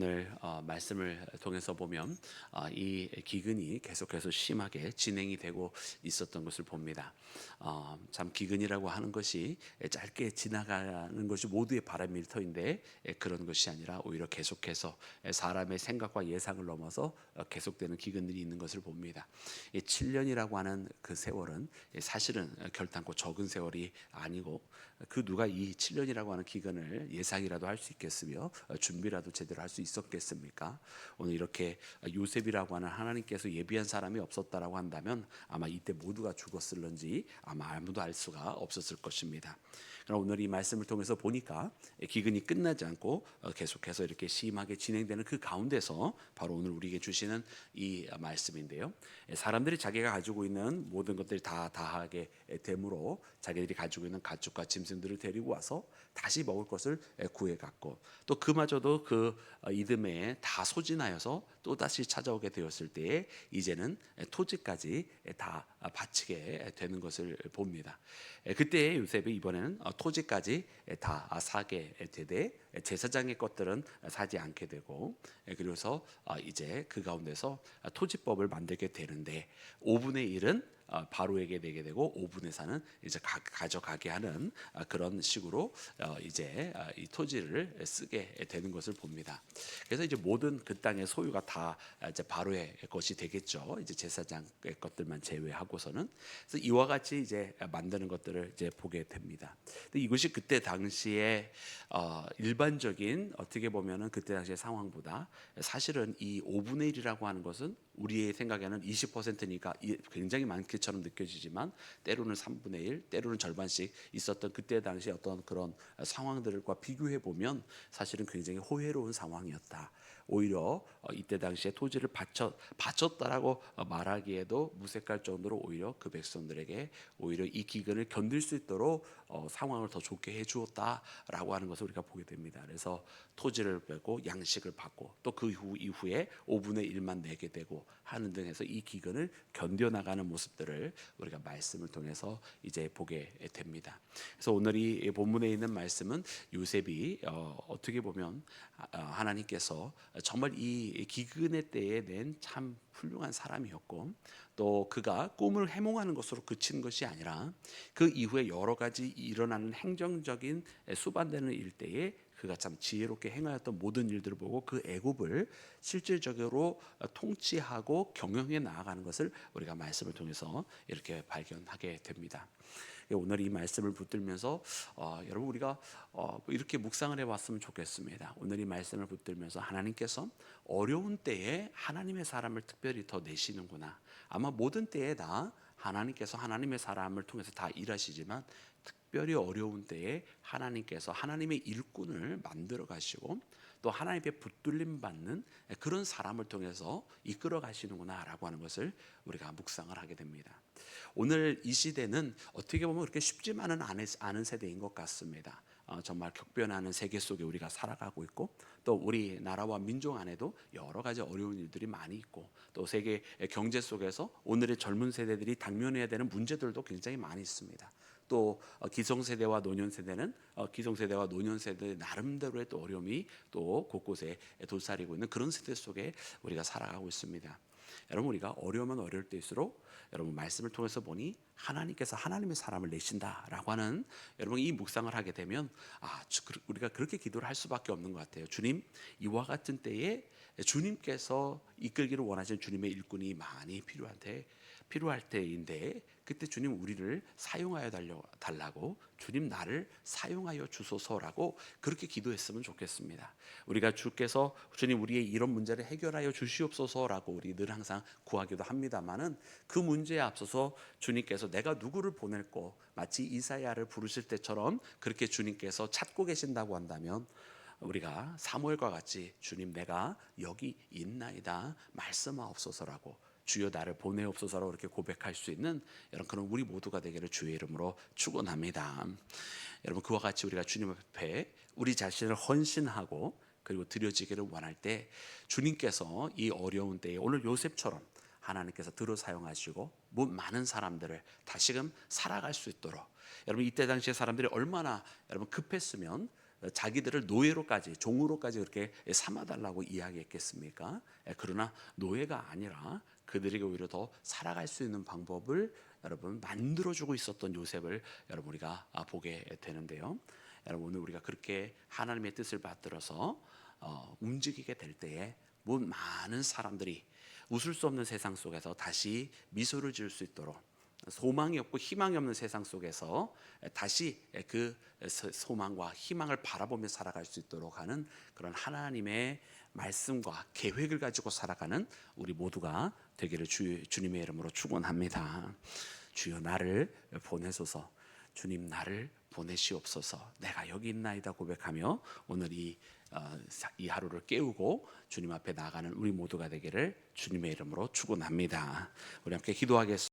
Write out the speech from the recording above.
오늘 말씀을 통해서 보면 이 기근이 계속해서 심하게 진행이 되고 있었던 것을 봅니다. 참 기근이라고 하는 것이 짧게 지나가는 것이 모두의 바람일 터인데 그런 것이 아니라 오히려 계속해서 사람의 생각과 예상을 넘어서 계속되는 기근들이 있는 것을 봅니다. 7년이라고 하는 그 세월은 사실은 결단코 적은 세월이 아니고 그 누가 이 7년이라고 하는 기간을 예상이라도 할 수 있겠으며 준비라도 제대로 할 수 있었겠습니까? 오늘 이렇게 요셉이라고 하는 하나님께서 예비한 사람이 없었다라고 한다면 아마 이때 모두가 죽었을런지 아마 아무도 알 수가 없었을 것입니다. 그러나 오늘 이 말씀을 통해서 보니까 기근이 끝나지 않고 계속해서 이렇게 심하게 진행되는 그 가운데서 바로 오늘 우리에게 주시는 이 말씀인데요. 사람들이 자기가 가지고 있는 모든 것들이 다 다하게 됨으로 자기들이 가지고 있는 가축과 짐승들을 데리고 와서 다시 먹을 것을 구해 갔고 또 그마저도 그 이듬해에 다 소진하여서 또 다시 찾아오게 되었을 때에 이제는 토지까지 다 바치게 되는 것을 봅니다. 그때 요셉이 이번에는 토지까지 다 사게 되되 제사장의 것들은 사지 않게 되고 그래서 이제 그 가운데서 토지법을 만들게 되는데 5분의 1은 바로에게 내게 되고 5분의 4는 이제 가져가게 하는 그런 식으로 이제 이 토지를 쓰게 되는 것을 봅니다. 그래서 이제 모든 그 땅의 소유가 다 이제 바로의 것이 되겠죠. 이제 제사장의 것들만 제외하고서는. 그래서 이와 같이 이제 만드는 것들을 이제 보게 됩니다. 근데 이것이 그때 당시에 일반적인 어떻게 보면은 그때 당시의 상황보다 사실은 이 5분의 1이라고 하는 것은 우리의 생각에는 20%니까 굉장히 많게처럼 느껴지지만 때로는 3분의 1, 때로는 절반씩 있었던 그때 당시 어떤 그런 상황들과 비교해 보면 사실은 굉장히 호혜로운 상황이었다. 오히려 이때 당시에 토지를 바쳤다라고 말하기에도 무색할 정도로 오히려 그 백성들에게 오히려 이 기근을 견딜 수 있도록 상황을 더 좋게 해주었다라고 하는 것을 우리가 보게 됩니다. 그래서 토지를 빼고 양식을 받고 또 그 이후에 5분의 1만 내게 되고 하는 등해서 이 기근을 견뎌나가는 모습들을 우리가 말씀을 통해서 이제 보게 됩니다. 그래서 오늘 이 본문에 있는 말씀은 요셉이 어떻게 보면 하나님께서 정말 이 기근의 때에 낸 참 훌륭한 사람이었고 또 그가 꿈을 해몽하는 것으로 그친 것이 아니라 그 이후에 여러 가지 일어나는 행정적인 수반되는 일대에 그가 참 지혜롭게 행하였던 모든 일들을 보고 그 애굽을 실질적으로 통치하고 경영해 나아가는 것을 우리가 말씀을 통해서 이렇게 발견하게 됩니다. 오늘 이 말씀을 붙들면서 여러분 우리가 이렇게 묵상을 해봤으면 좋겠습니다. 오늘 이 말씀을 붙들면서 하나님께서 어려운 때에 하나님의 사람을 특별히 더 내시는구나. 아마 모든 때에 다 하나님께서 하나님의 사람을 통해서 다 일하시지만 특별히 어려운 때에 하나님께서 하나님의 일꾼을 만들어 가시고 또 하나님의 붙들림 받는 그런 사람을 통해서 이끌어 가시는구나라고 하는 것을 우리가 묵상을 하게 됩니다. 오늘 이 시대는 어떻게 보면 그렇게 쉽지만은 않은 세대인 것 같습니다. 정말 격변하는 세계 속에 우리가 살아가고 있고 또 우리 나라와 민족 안에도 여러 가지 어려운 일들이 많이 있고 또 세계 경제 속에서 오늘의 젊은 세대들이 당면해야 되는 문제들도 굉장히 많이 있습니다. 또 기성세대와 노년세대는 기성세대와 노년세대 나름대로의 또 어려움이 또 곳곳에 도사리고 있는 그런 세대 속에 우리가 살아가고 있습니다. 여러분 우리가 어려우면 어려울 때일수록 여러분 말씀을 통해서 보니 하나님께서 하나님의 사람을 내신다라고 하는 여러분 이 묵상을 하게 되면 우리가 그렇게 기도를 할 수밖에 없는 것 같아요. 주님 이와 같은 때에 주님께서 이끌기를 원하시는 주님의 일꾼이 많이 필요할 때인데 그때 주님 우리를 사용하여 달라고 주님 나를 사용하여 주소서라고 그렇게 기도했으면 좋겠습니다. 우리가 주께서 주님 우리의 이런 문제를 해결하여 주시옵소서라고 우리 늘 항상 구하기도 합니다만은 그 문제에 앞서서 주님께서 내가 누구를 보낼고 마치 이사야를 부르실 때처럼 그렇게 주님께서 찾고 계신다고 한다면 우리가 사무엘과 같이 주님 내가 여기 있나이다 말씀하옵소서라고 주여 나를 보내옵소서라고 이렇게 고백할 수 있는 여러분 그런 우리 모두가 되기를 주의 이름으로 축원합니다. 여러분 그와 같이 우리가 주님 앞에 우리 자신을 헌신하고 그리고 드려지기를 원할 때 주님께서 이 어려운 때에 오늘 요셉처럼 하나님께서 들어 사용하시고 많은 사람들을 다시금 살아갈 수 있도록 여러분 이때 당시에 사람들이 얼마나 여러분 급했으면 자기들을 노예로까지 종으로까지 그렇게 삼아달라고 이야기했겠습니까? 그러나 노예가 아니라 그들에게 오히려 더 살아갈 수 있는 방법을 여러분 만들어주고 있었던 요셉을 여러분 우리가 보게 되는데요. 여러분 오늘 우리가 그렇게 하나님의 뜻을 받들어서 움직이게 될 때에 많은 사람들이 웃을 수 없는 세상 속에서 다시 미소를 지을 수 있도록, 소망이 없고 희망이 없는 세상 속에서 다시 그 소망과 희망을 바라보며 살아갈 수 있도록 하는 그런 하나님의 말씀과 계획을 가지고 살아가는 우리 모두가 되기를 주님의 이름으로 축원합니다. 주여 나를 보내소서. 주님 나를 보내시옵소서. 내가 여기 있나이다 고백하며 오늘 이 하루를 깨우고 주님 앞에 나아가는 우리 모두가 되기를 주님의 이름으로 축원합니다. 우리 함께 기도하겠습니다.